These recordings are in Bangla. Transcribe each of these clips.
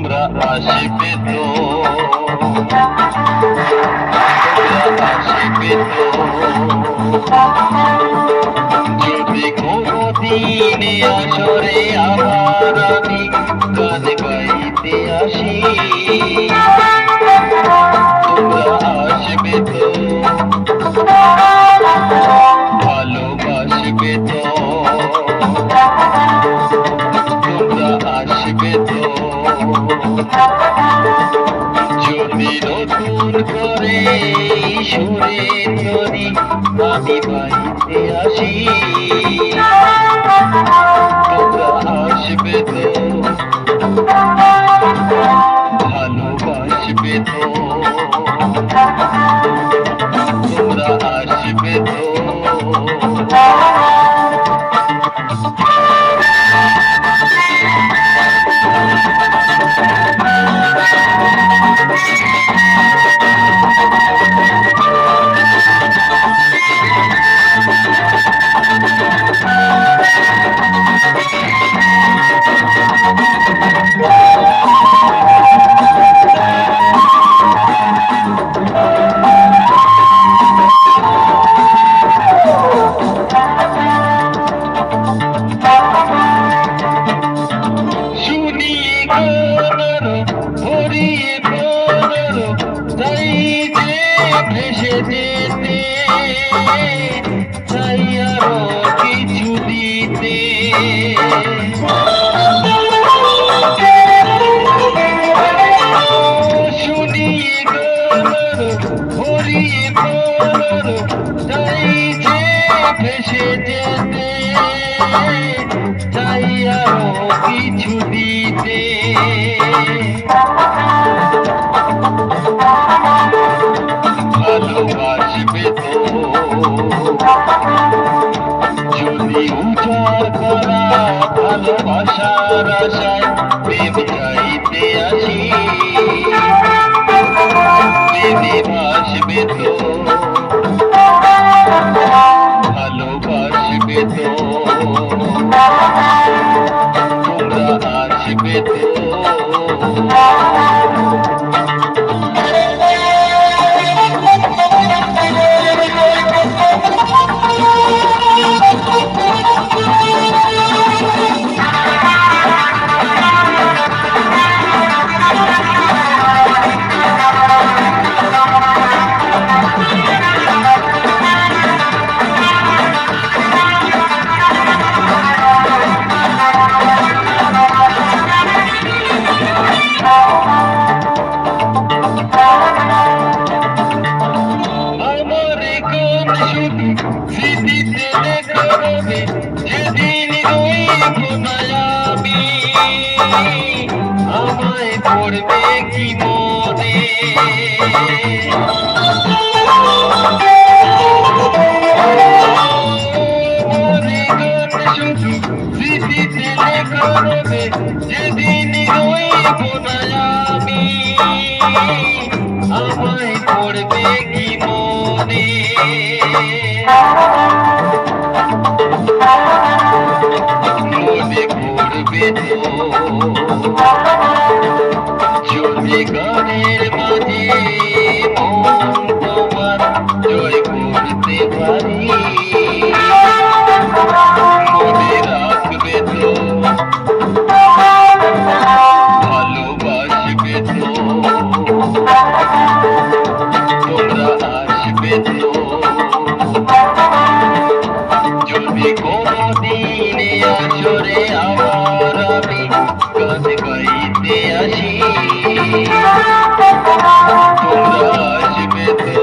তোমরা আসবে তো, তোমরা আসবে তো, যদি কোনদিন আসরে আবার আমি গান গাইতে আসি, তোমরা আসবে তো, ভালোবাসবে তো, তোমরা আসবে তো, যদি নতুন করে সুরে যদি আমি বাড়িতে আসি, তোমরা আসবে তো, ভালোবাসবে তো, তোমরা আসবে তো। ভেসে যেতে চাই আরো কিছু দিতে, শুনিয়ে গেল ভরিয়ে গেল চাই যে ভেসে যেতে চাই আরো কিছু দিতে, ভালোবাসবে তো, যদি উজাড় করা ভালোবাসার আশায় প্রেম চাইতে আসি, প্রেমে ভাসবে তো, ভালোবাসবে তো, তোমরা আসবে তো। স্মৃতিতে দেখবে যেদিন রইব না আমি, আমায় পড়বে কি মনে, স্মৃতিতে দেখবে যেদিন রইব না আমি, আমায় পড়বে কি মনে, মনে পড়বে তো, যদি গানের মাঝে মন তোমার জয় করতে পারি, মনে রাখবে তো, ভালোবাসবে তো, তোমরা আসবে তো, যদি কোনদিন আসরে আবার আমি গান গাইতে আসি, তোমরা আসবে তো।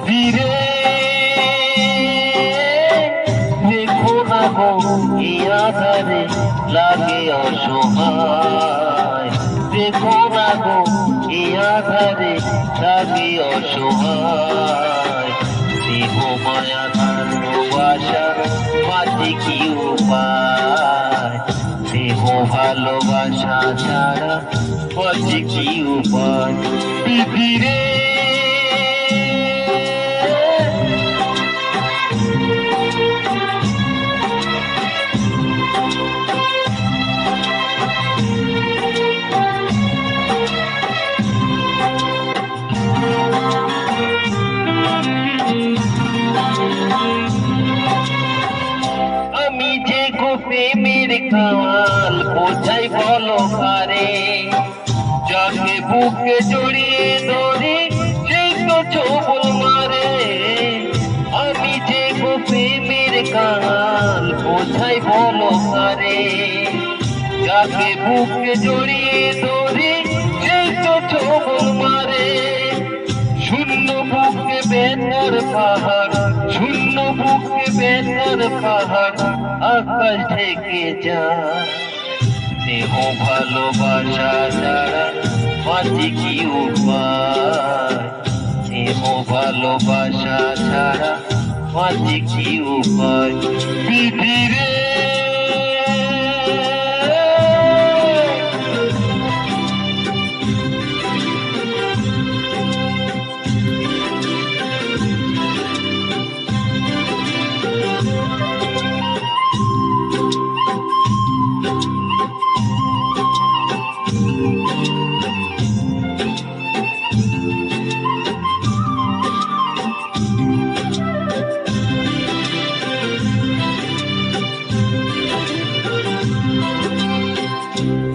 ধীরে দেখো না গো এই আধারে লাগে অসহায়, দেখো না গো এই আধারে লাগে অসহায়। দেহ মায়া ভালোবাসা মাঝে কি উপায়, দেহ ভালোবাসা ছাড়া মাঝে কি উপায়। ধীরে আমি যে গো প্রেমের কাল বোঝাই বলো কারে, যাকে বুকে জড়িয়ে ধরে সেই তো ছোবল মারে। আমি যে গো প্রেমের কাল বোঝাই বলো কারে, যাকে বুকে জড়িয়ে ধরে সেই তো ছোবল মারে। শূন্য বুকে বেতার পাহাড়, শূন্য বুকে বেতার পাহাড় আকাশ থেকে যায়। দেহ ভালোবাসা ছাড়া মাঝে কি উপায়, দেহ ভালোবাসা ছাড়া মাঝে কি উপায়। ধীরে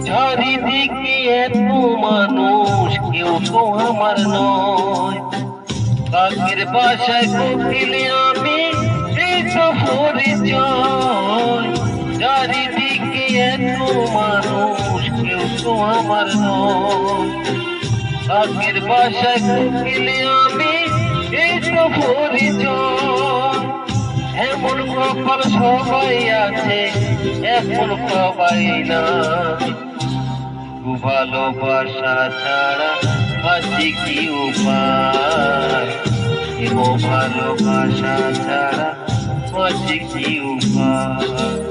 চারিদিকে এত মানুষ কেউ তো আমার নয়, কাকের বাসায় কোকিলে আমি এই তো পরিচয়। চারিদিকে এত মানুষ কেউ তো আমার নয়, কাকের বাসায় কোকিলে আমি এই তো পরিচয়। এমন কপাল সবাই আছে এখন সবাই না, ভালোবাসা ছাড়া আছে কি উপায়, ভালোবাসা ছাড়া আছে কি উপায়।